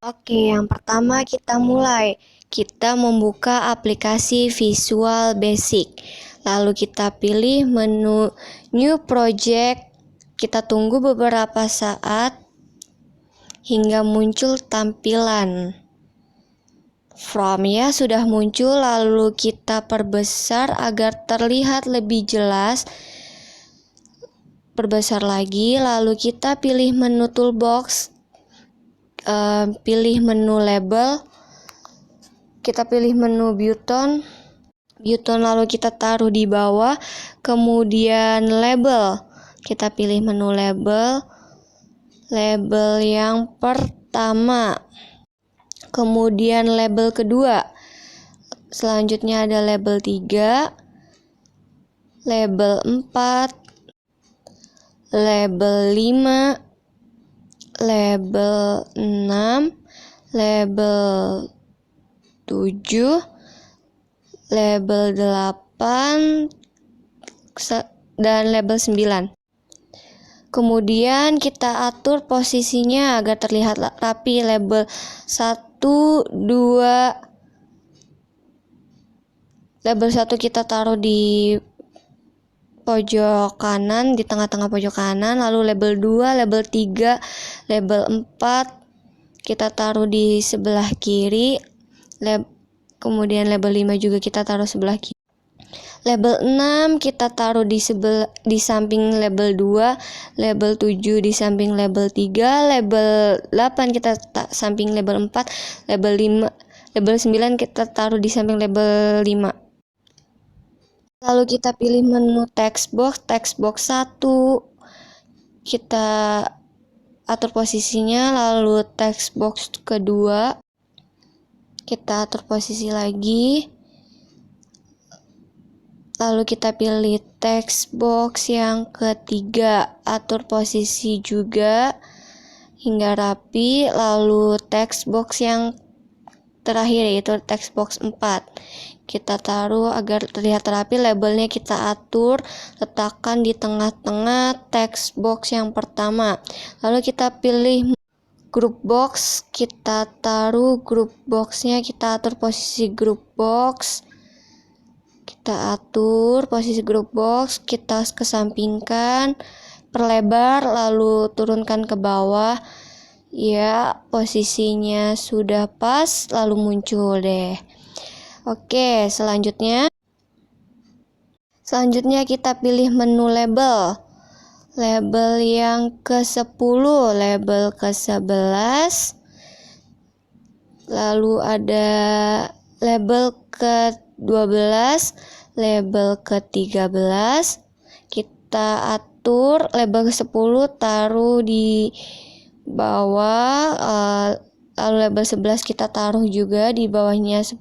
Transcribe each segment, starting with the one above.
Oke, yang pertama kita mulai. Kita membuka aplikasi Visual Basic. Lalu kita pilih menu New Project. Kita tunggu beberapa saat hingga muncul tampilan From ya, sudah muncul. Lalu kita perbesar agar terlihat lebih jelas. Perbesar lagi, lalu kita pilih menu Toolbox. Pilih menu label, kita pilih menu button, lalu kita taruh di bawah, kemudian label, kita pilih menu label yang pertama, kemudian label kedua, selanjutnya ada label 3, label 4, label 5, label 6, label 7, label 8, dan label 9. Kemudian kita atur posisinya agar terlihat rapi. Label 1, 2, label 1 kita taruh di pojok kanan, di tengah-tengah pojok kanan, lalu label 2, label 3, label 4 kita taruh di sebelah kiri, kemudian label 5 juga kita taruh sebelah kiri. Label 6 kita taruh di samping label 2, label 7 di samping label 3, label 8 kita samping label 4, label 5, label 9 kita taruh di samping label 5. Lalu kita pilih menu text box 1, kita atur posisinya, lalu text box kedua, kita atur posisi lagi, lalu kita pilih text box yang ketiga, atur posisi juga hingga rapi, lalu text box yang terakhir yaitu text box 4 kita taruh agar terlihat rapi. Labelnya kita atur, letakkan di tengah-tengah text box yang pertama. Lalu kita pilih group box, kita taruh group boxnya, kita atur posisi group box, kita atur posisi group box, kita kesampingkan, perlebar, lalu turunkan ke bawah. Ya, posisinya sudah pas, lalu muncul deh. Oke, selanjutnya kita pilih menu label. Label yang ke-10, label ke-11. Lalu ada label ke-12, label ke-13. Kita atur label ke-10 taruh di bawah, lalu label 11 kita taruh juga di bawahnya 10.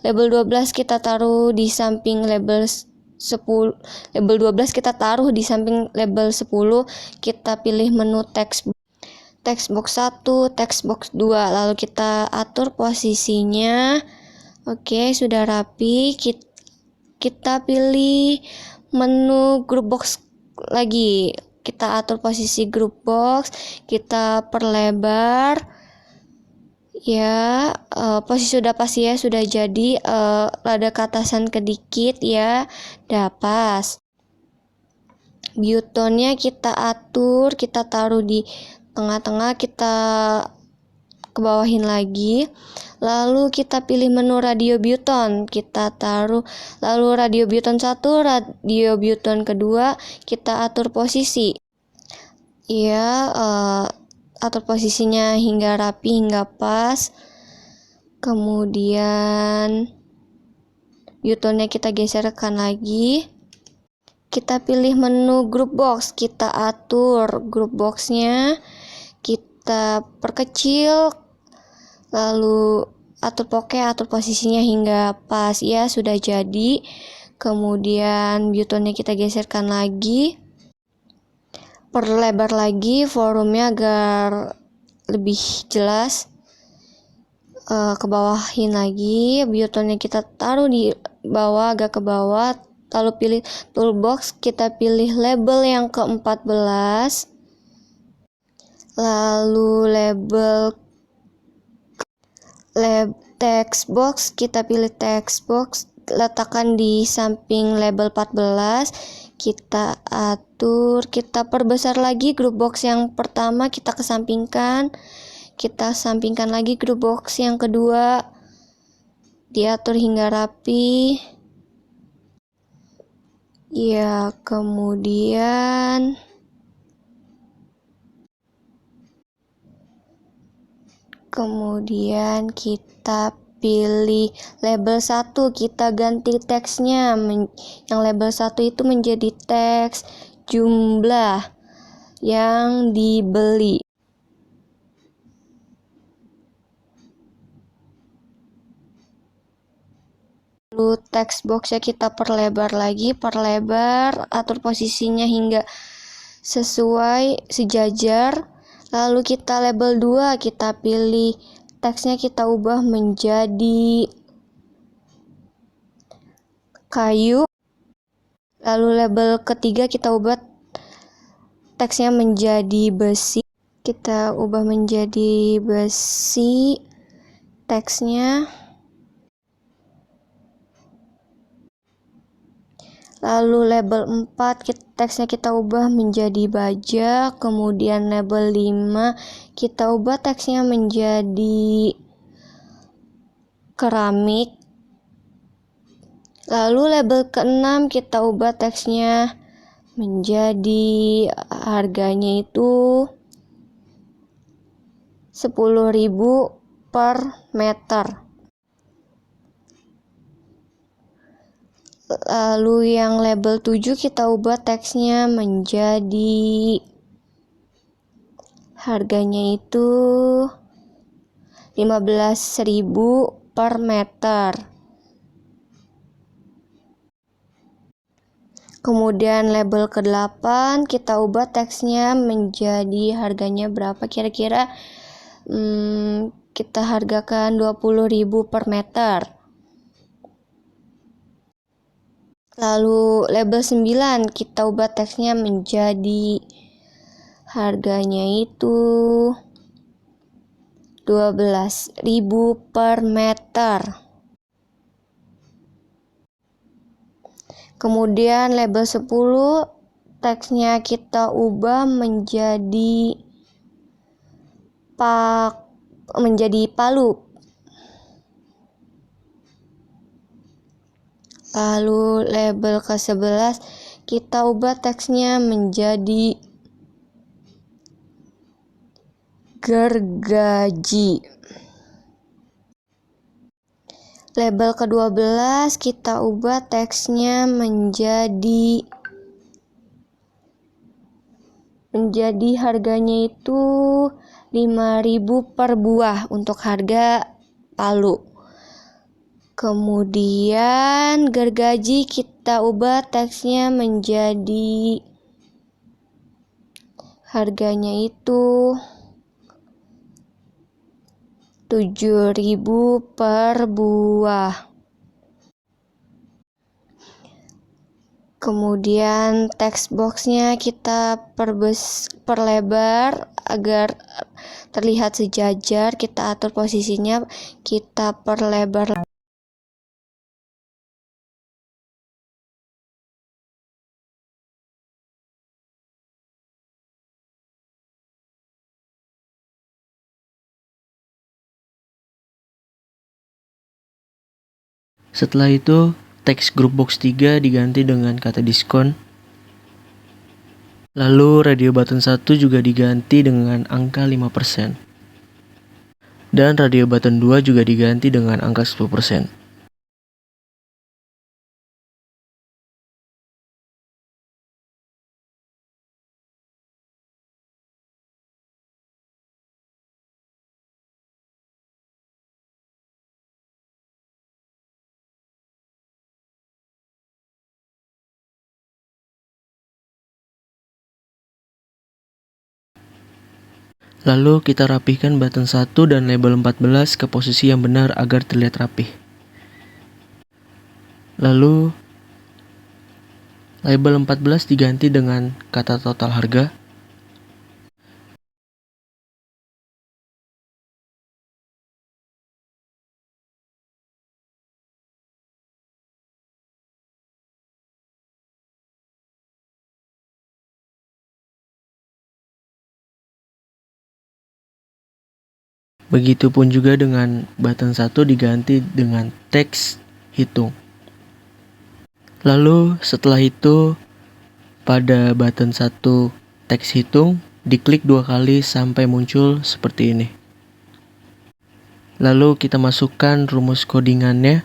Label 12 kita taruh di samping label 10. Label 12 kita taruh di samping label 10. Kita pilih menu text box 1, text box 2, lalu kita atur posisinya. Oke, sudah rapi. Kita pilih menu group box lagi. Kita atur posisi group box, kita perlebar. Ya, posisi sudah pas ya, sudah jadi. Rada ke atasan kedikit ya, udah pas. Buttonnya kita atur, kita taruh di tengah-tengah, kita kebawahin lagi. Lalu kita pilih menu radio button, kita taruh, lalu radio button 1, radio button kedua, kita atur posisi. Ya, atur posisinya hingga rapi, hingga pas. Kemudian buttonnya kita geserkan lagi. Kita pilih menu group box, kita atur group boxnya, kita perkecil, lalu atur posisinya hingga pas ya, sudah jadi. Kemudian buttonnya kita geserkan lagi, perlebar lagi volumenya agar lebih jelas. ke bawahin lagi, biotonnya kita taruh di bawah, agak ke bawah, lalu pilih toolbox, kita pilih label yang ke-14, lalu label text box, kita pilih text box, letakkan di samping label 14, kita atur, kita perbesar lagi group box yang pertama, kita kesampingkan, kita sampingkan lagi group box yang kedua, diatur hingga rapi. Ya, kemudian kita pilih label 1, kita ganti teksnya. Yang label 1 itu menjadi teks jumlah yang dibeli. Lalu text boxnya kita perlebar lagi, atur posisinya hingga sesuai sejajar. Lalu kita label 2, kita pilih teksnya, kita ubah menjadi kayu. Lalu label ketiga kita ubah teksnya menjadi besi. Kita ubah menjadi besi teksnya. Lalu label 4 teksnya kita ubah menjadi baja. Kemudian label 5 kita ubah teksnya menjadi keramik. Lalu label ke-6 kita ubah teksnya menjadi harganya itu 10.000 per meter. Lalu yang label 7 kita ubah teksnya menjadi harganya itu 15.000 per meter. Kemudian label ke-8 kita ubah teksnya menjadi harganya berapa kira-kira, kita hargakan 20.000 per meter. Lalu label 9 kita ubah teksnya menjadi harganya itu 12.000 per meter. Kemudian label 10 teksnya kita ubah menjadi palu. Lalu label ke-11 kita ubah teksnya menjadi gergaji. Label ke-12 kita ubah teksnya menjadi harganya itu 5.000 per buah untuk harga palu. Kemudian gergaji kita ubah teksnya menjadi harganya itu 7.000 per buah. Kemudian text boxnya kita perlebar agar terlihat sejajar, kita atur posisinya, kita perlebar. Setelah itu, teks group box 3 diganti dengan kata diskon. Lalu radio button 1 juga diganti dengan angka 5%. Dan radio button 2 juga diganti dengan angka 10%. Lalu kita rapihkan button 1 dan label 14 ke posisi yang benar agar terlihat rapih. Lalu label 14 diganti dengan kata total harga. Begitupun juga dengan button 1 diganti dengan teks hitung. Lalu setelah itu pada button 1 teks hitung diklik 2 kali sampai muncul seperti ini. Lalu kita masukkan rumus codingannya.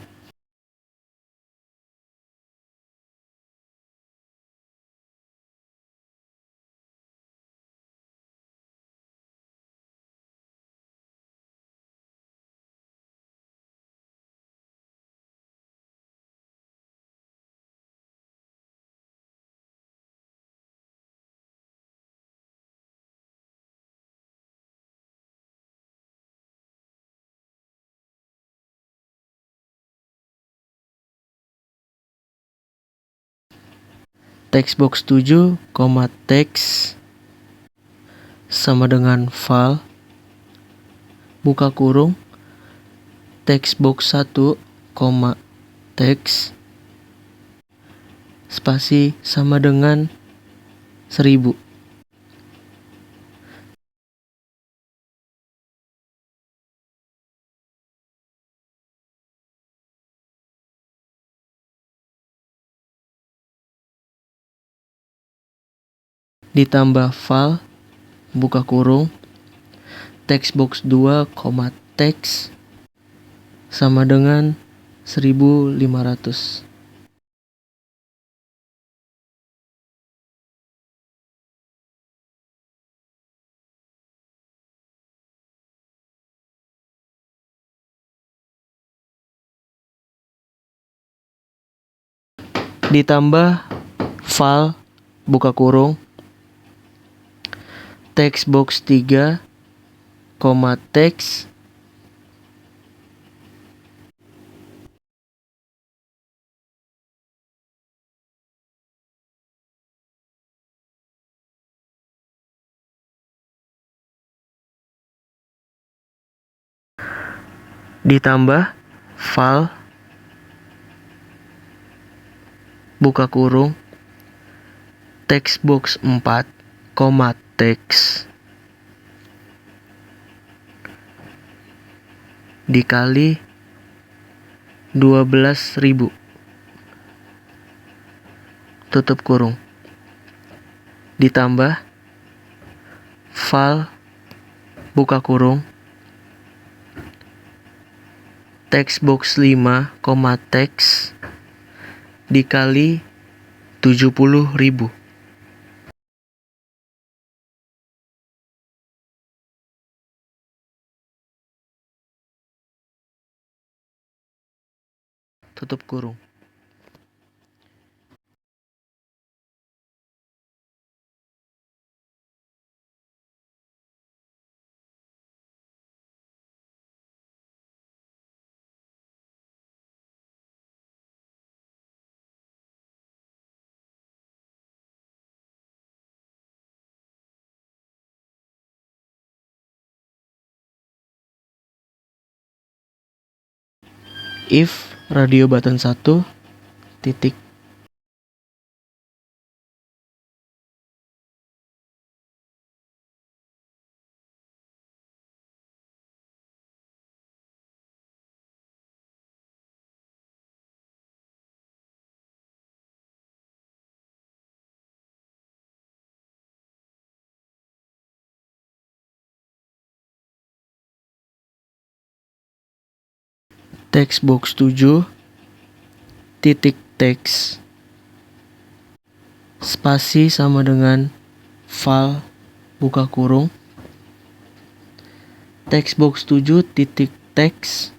Textbox 7, teks sama dengan file buka kurung textbox 1, teks spasi sama dengan 1000. Ditambah file buka kurung textbox 2, teks sama dengan 1500. Ditambah file buka kurung textbox 3, teks ditambah file buka kurung textbox 4, teks dikali 12.000 tutup kurung ditambah file buka kurung textbox 5, teks dikali 70.000. Tutup kurung. If radio button 1 titik textbox 7 titik teks spasi sama dengan file buka kurung textbox 7 titik teks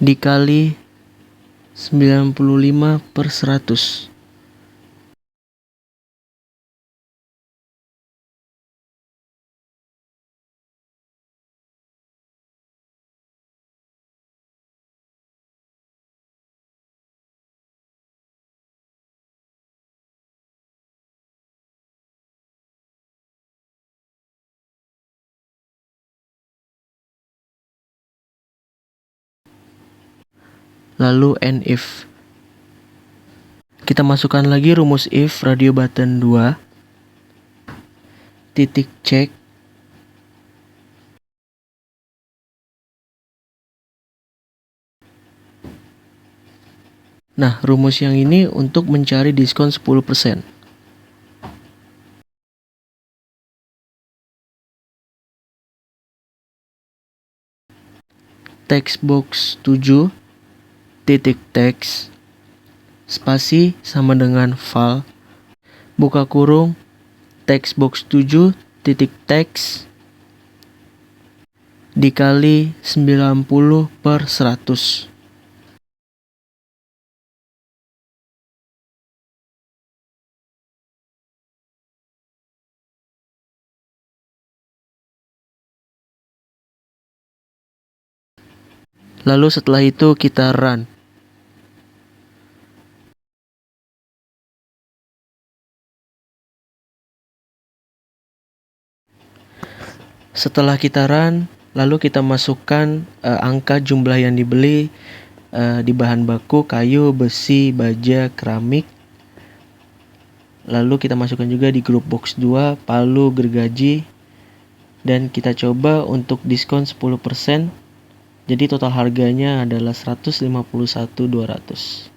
dikali 95/100. lalu and if. Kita masukkan lagi rumus if radio button 2, titik cek, nah rumus yang ini untuk mencari diskon 10%. Text box 7, titik teks, spasi sama dengan val, buka kurung, text box 7, titik teks, dikali 90/100. Lalu setelah itu kita run. Setelah kita run, lalu kita masukkan angka jumlah yang dibeli di bahan baku kayu, besi, baja, keramik. Lalu kita masukkan juga di grup box 2, palu, gergaji. Dan kita coba untuk diskon 10%. Jadi total harganya adalah 151.200.